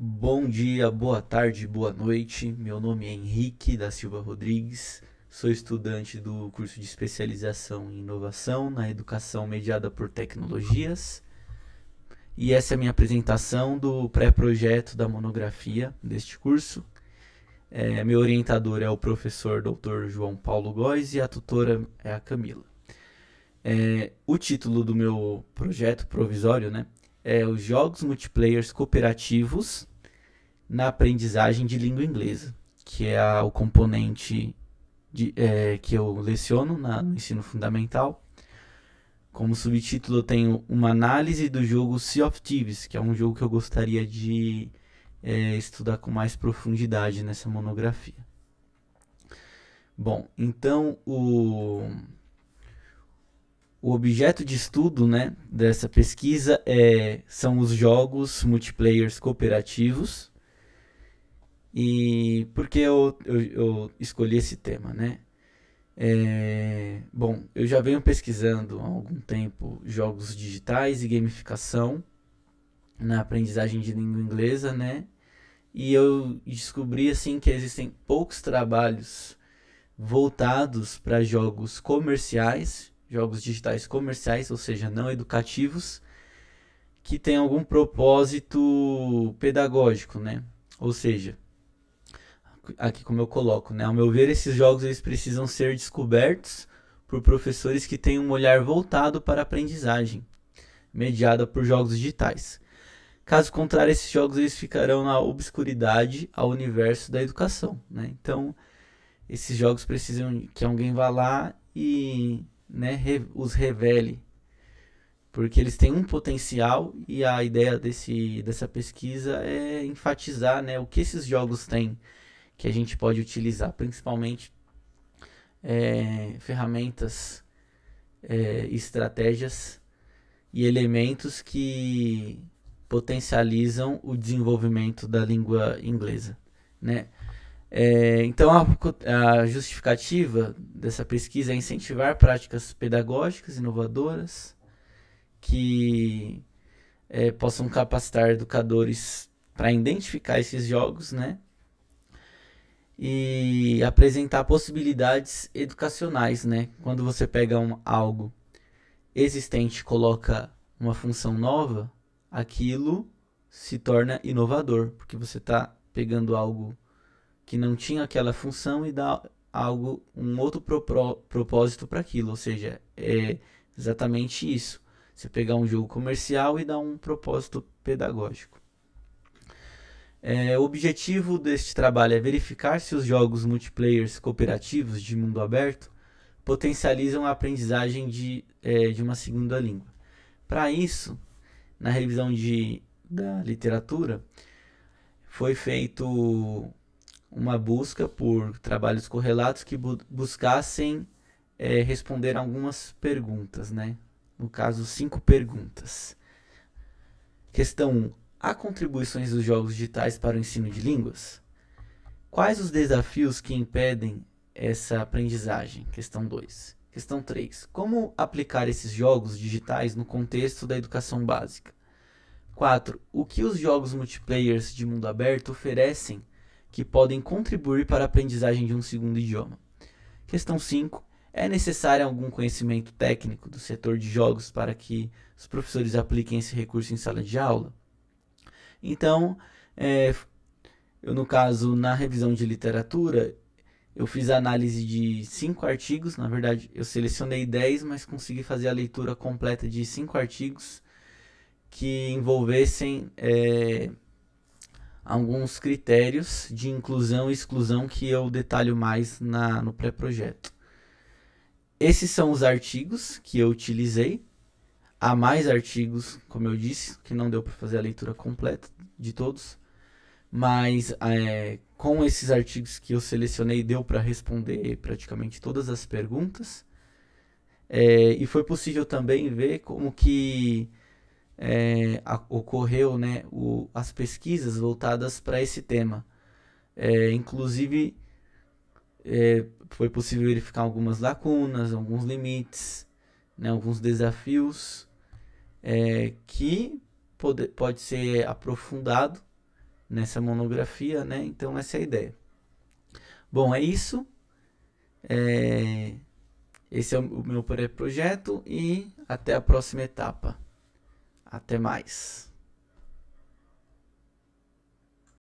Bom dia, boa tarde, boa noite. Meu nome é Henrique da Silva Rodrigues. Sou estudante do curso de especialização em inovação na educação mediada por tecnologias. E essa é a minha apresentação do pré-projeto da monografia deste curso. Meu orientador é o professor Dr. João Paulo Góes e a tutora é a Camila. O título do meu projeto provisório, né, é os Jogos Multiplayers Cooperativos na aprendizagem de língua inglesa, que é o componente que eu leciono no ensino fundamental. Como subtítulo eu tenho uma análise do jogo Sea of Thieves, que é um jogo que eu gostaria de estudar com mais profundidade nessa monografia. Bom, então o objeto de estudo, né, dessa pesquisa são os jogos multiplayers cooperativos. E por que eu escolhi esse tema, né? Bom, eu já venho pesquisando há algum tempo jogos digitais e gamificação na aprendizagem de língua inglesa, né? E eu descobri assim que existem poucos trabalhos voltados para jogos comerciais, jogos digitais comerciais, ou seja, não educativos, que tem algum propósito pedagógico, né? Ou seja, aqui como eu coloco, né? Ao meu ver, esses jogos eles precisam ser descobertos por professores que têm um olhar voltado para a aprendizagem, mediada por jogos digitais. Caso contrário, esses jogos eles ficarão na obscuridade ao universo da educação, né? Então, esses jogos precisam que alguém vá lá e, né, os revele, porque eles têm um potencial e a ideia dessa pesquisa é enfatizar, né, o que esses jogos têm que a gente pode utilizar, principalmente ferramentas, estratégias e elementos que potencializam o desenvolvimento da língua inglesa, né? Então a justificativa dessa pesquisa é incentivar práticas pedagógicas inovadoras que possam capacitar educadores para identificar esses jogos, né? E apresentar possibilidades educacionais, né? Quando você pega algo existente e coloca uma função nova, aquilo se torna inovador, porque você está pegando algo que não tinha aquela função e dá um outro propósito para aquilo, ou seja, é exatamente isso. Você pegar um jogo comercial e dar um propósito pedagógico. O objetivo deste trabalho é verificar se os jogos multiplayers cooperativos de mundo aberto potencializam a aprendizagem de uma segunda língua. Para isso, na revisão da literatura, foi feito uma busca por trabalhos correlatos que buscassem responder algumas perguntas, né? No caso, 5 perguntas. Questão 1. Há contribuições dos jogos digitais para o ensino de línguas? Quais os desafios que impedem essa aprendizagem? Questão 2. Questão 3. Como aplicar esses jogos digitais no contexto da educação básica? 4. O que os jogos multiplayers de mundo aberto oferecem que podem contribuir para a aprendizagem de um segundo idioma? Questão 5. É necessário algum conhecimento técnico do setor de jogos para que os professores apliquem esse recurso em sala de aula? Então, eu no caso, na revisão de literatura, eu fiz a análise de 5 artigos, na verdade eu selecionei 10, mas consegui fazer a leitura completa de 5 artigos que envolvessem alguns critérios de inclusão e exclusão que eu detalho mais no pré-projeto. Esses são os artigos que eu utilizei. Há mais artigos, como eu disse, que não deu para fazer a leitura completa de todos, mas com esses artigos que eu selecionei deu para responder praticamente todas as perguntas. E foi possível também ver como que ocorreu, né, as pesquisas voltadas para esse tema. Inclusive, foi possível verificar algumas lacunas, alguns limites, né, alguns desafios que pode ser aprofundado, nessa monografia, né? Então essa é a ideia. Bom, é isso. Esse é o meu projeto e até a próxima etapa. Até mais.